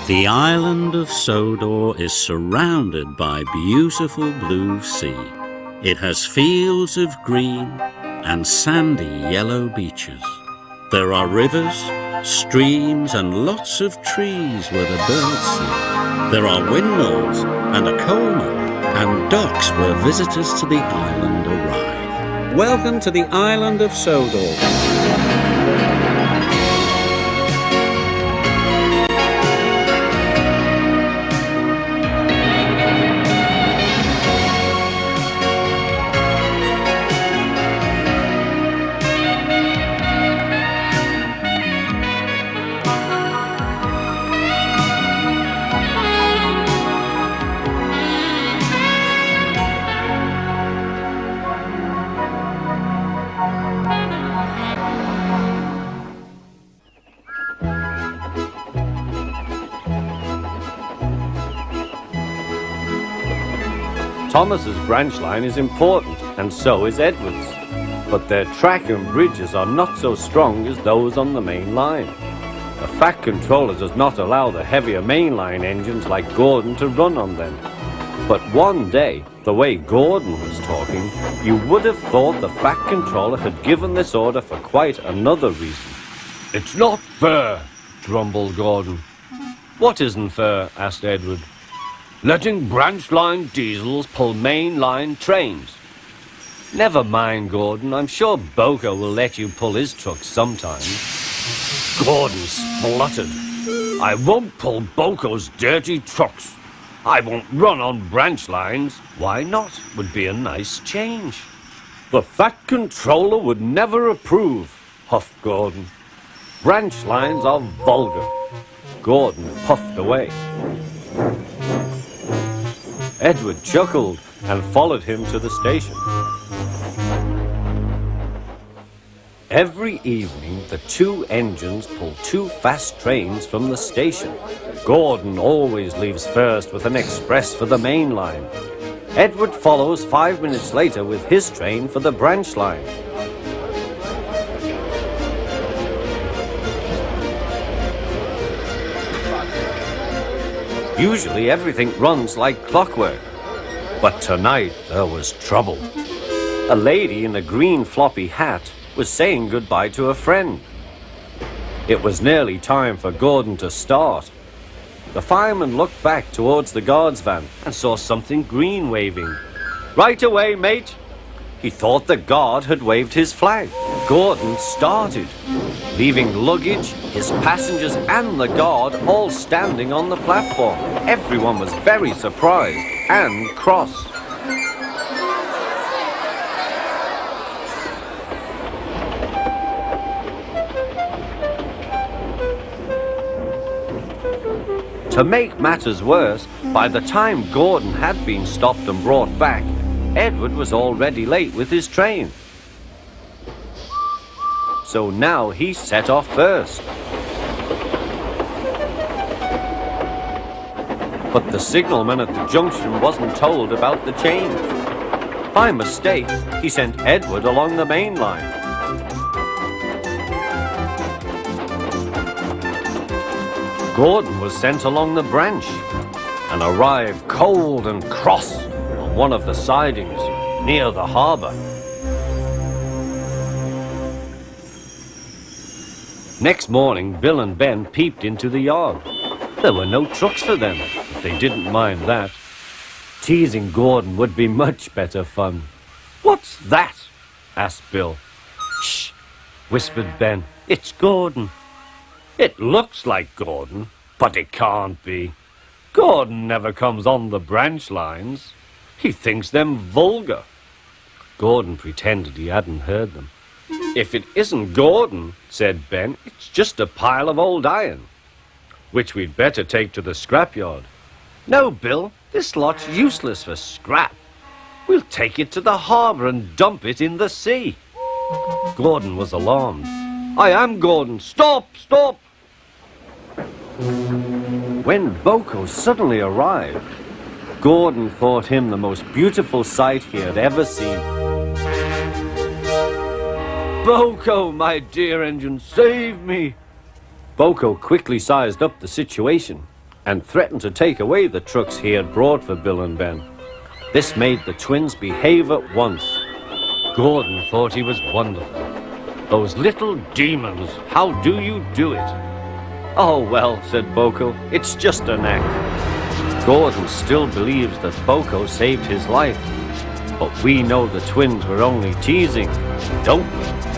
The island of Sodor is surrounded by beautiful blue sea. It has fields of green and sandy yellow beaches. There are rivers, streams and lots of trees where the birds sing. There are windmills and a coal mine and docks where visitors to the island arrive. Welcome to the island of Sodor. Thomas's branch line is important, and so is Edward's. But their track and bridges are not so strong as those on the main line. The Fat Controller does not allow the heavier mainline engines like Gordon to run on them. But one day, the way Gordon was talking, you would have thought the Fat Controller had given this order for quite another reason. "It's not fair," grumbled Gordon. "What isn't fair?" asked Edward. "Letting branch line diesels pull main line trains." "Never mind, Gordon. I'm sure Boko will let you pull his truck sometime." Gordon spluttered. "I won't pull Boko's dirty trucks. I won't run on branch lines." "Why not? Would be a nice change." "The Fat Controller would never approve," huffed Gordon. "Branch lines are vulgar." Gordon puffed away. Edward chuckled and followed him to the station. Every evening, the two engines pull two fast trains from the station. Gordon always leaves first with an express for the main line. Edward follows 5 minutes later with his train for the branch line. Usually everything runs like clockwork, but tonight there was trouble. A lady in a green floppy hat was saying goodbye to a friend. It was nearly time for Gordon to start. The fireman looked back towards the guard's van and saw something green waving. "Right away, mate!" He thought the guard had waved his flag. Gordon started, leaving luggage, his passengers and the guard all standing on the platform. Everyone was very surprised and cross. To make matters worse, by the time Gordon had been stopped and brought back, Edward was already late with his train. So now he set off first. But the signalman at the junction wasn't told about the change. By mistake, he sent Edward along the main line. Gordon was sent along the branch and arrived cold and cross on one of the sidings near the harbour. Next morning, Bill and Ben peeped into the yard. There were no trucks for them, but they didn't mind that. Teasing Gordon would be much better fun. "What's that?" asked Bill. "Shh," whispered Ben. "It's Gordon." "It looks like Gordon, but it can't be. Gordon never comes on the branch lines. He thinks them vulgar." Gordon pretended he hadn't heard them. "If it isn't Gordon," said Ben, "it's just a pile of old iron, which we'd better take to the scrapyard." "No, Bill, this lot's useless for scrap. We'll take it to the harbour and dump it in the sea." Gordon was alarmed. "I am Gordon. Stop, stop!" When Boko suddenly arrived, Gordon thought him the most beautiful sight he had ever seen. "Boko, my dear engine, save me!" Boko quickly sized up the situation. and threatened to take away the trucks he had brought for Bill and Ben. This made the twins behave at once. Gordon thought he was wonderful. Those little demons, how do you do it? Oh well, said Boko, it's just a knack. Gordon still believes that Boko saved his life. But we know the twins were only teasing, don't we?